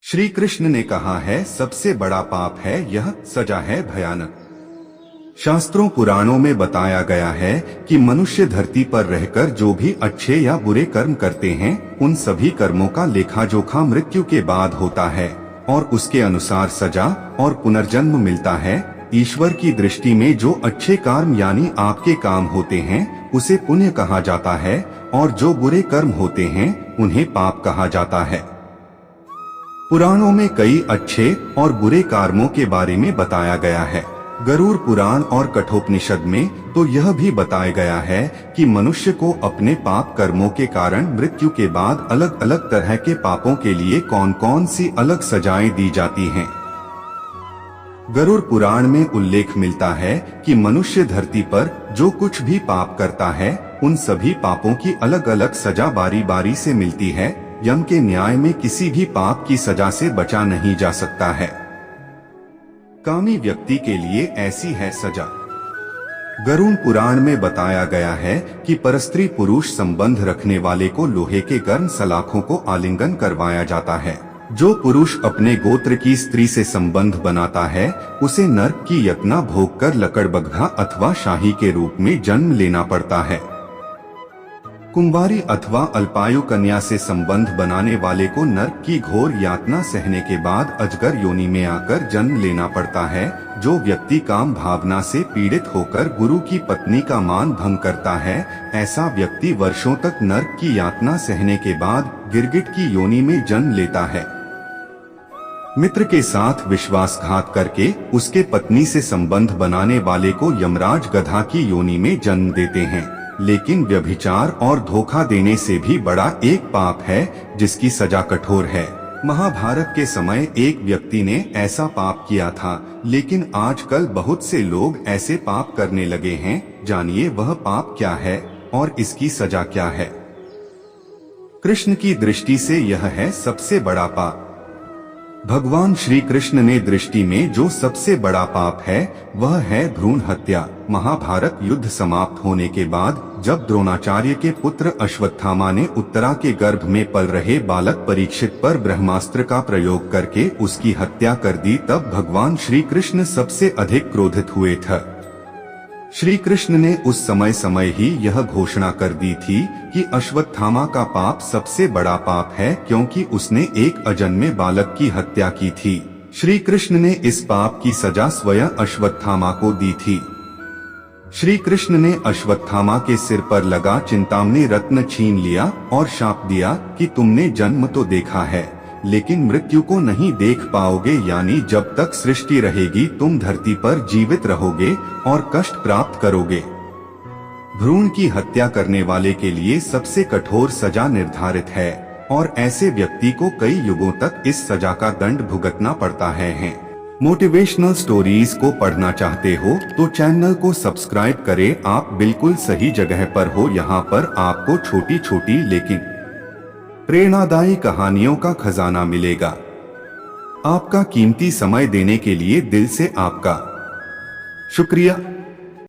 श्री कृष्ण ने कहा है, सबसे बड़ा पाप है यह, सजा है भयानक। शास्त्रों पुराणों में बताया गया है कि मनुष्य धरती पर रहकर जो भी अच्छे या बुरे कर्म करते हैं, उन सभी कर्मों का लेखा जोखा मृत्यु के बाद होता है और उसके अनुसार सजा और पुनर्जन्म मिलता है। ईश्वर की दृष्टि में जो अच्छे कर्म यानी आपके काम होते हैं उसे पुण्य कहा जाता है और जो बुरे कर्म होते हैं उन्हें पाप कहा जाता है। पुराणों में कई अच्छे और बुरे कर्मों के बारे में बताया गया है। गरुड़ पुराण और कठोपनिषद में तो यह भी बताया गया है कि मनुष्य को अपने पाप कर्मों के कारण मृत्यु के बाद अलग अलग तरह के पापों के लिए कौन कौन सी अलग सजाएं दी जाती हैं। गरुड़ पुराण में उल्लेख मिलता है कि मनुष्य धरती पर जो कुछ भी पाप करता है उन सभी पापों की अलग अलग सजा बारी बारी से मिलती है। यम के न्याय में किसी भी पाप की सजा से बचा नहीं जा सकता है। कामी व्यक्ति के लिए ऐसी है सजा। गरुड़ पुराण में बताया गया है कि परस्त्री पुरुष संबंध रखने वाले को लोहे के गर्म सलाखों को आलिंगन करवाया जाता है। जो पुरुष अपने गोत्र की स्त्री से संबंध बनाता है उसे नरक की यातना भोग कर लकड़बग्घा अथवा शाही के रूप में जन्म लेना पड़ता है। कुंवारी अथवा अल्पायु कन्या से संबंध बनाने वाले को नरक की घोर यातना सहने के बाद अजगर योनि में आकर जन्म लेना पड़ता है। जो व्यक्ति काम भावना से पीड़ित होकर गुरु की पत्नी का मान भंग करता है, ऐसा व्यक्ति वर्षों तक नरक की यातना सहने के बाद गिरगिट की योनि में जन्म लेता है। मित्र के साथ विश्वासघात करके उसके पत्नी से संबंध बनाने वाले को यमराज गधा की योनि में जन्म देते हैं। लेकिन व्यभिचार और धोखा देने से भी बड़ा एक पाप है जिसकी सजा कठोर है। महाभारत के समय एक व्यक्ति ने ऐसा पाप किया था, लेकिन आजकल बहुत से लोग ऐसे पाप करने लगे हैं। जानिए वह पाप क्या है और इसकी सजा क्या है। कृष्ण की दृष्टि से यह है सबसे बड़ा पाप। भगवान श्री कृष्ण ने दृष्टि में जो सबसे बड़ा पाप है वह है भ्रूण हत्या। महाभारत युद्ध समाप्त होने के बाद जब द्रोणाचार्य के पुत्र अश्वत्थामा ने उत्तरा के गर्भ में पल रहे बालक परीक्षित पर ब्रह्मास्त्र का प्रयोग करके उसकी हत्या कर दी, तब भगवान श्री कृष्ण सबसे अधिक क्रोधित हुए थे। श्री कृष्ण ने उस समय ही यह घोषणा कर दी थी कि अश्वत्थामा का पाप सबसे बड़ा पाप है, क्योंकि उसने एक अजन्मे बालक की हत्या की थी। श्री कृष्ण ने इस पाप की सजा स्वयं अश्वत्थामा को दी थी। श्री कृष्ण ने अश्वत्थामा के सिर पर लगा चिंतामणि रत्न छीन लिया और शाप दिया कि तुमने जन्म तो देखा है लेकिन मृत्यु को नहीं देख पाओगे, यानी जब तक सृष्टि रहेगी तुम धरती पर जीवित रहोगे और कष्ट प्राप्त करोगे। भ्रूण की हत्या करने वाले के लिए सबसे कठोर सजा निर्धारित है और ऐसे व्यक्ति को कई युगों तक इस सजा का दंड भुगतना पड़ता है। मोटिवेशनल स्टोरीज को पढ़ना चाहते हो तो चैनल को सब्सक्राइब करें। आप बिल्कुल सही जगह पर हो। यहाँ पर आपको छोटी छोटी लेकिन प्रेरणादायी कहानियों का खजाना मिलेगा। आपका कीमती समय देने के लिए दिल से आपका शुक्रिया।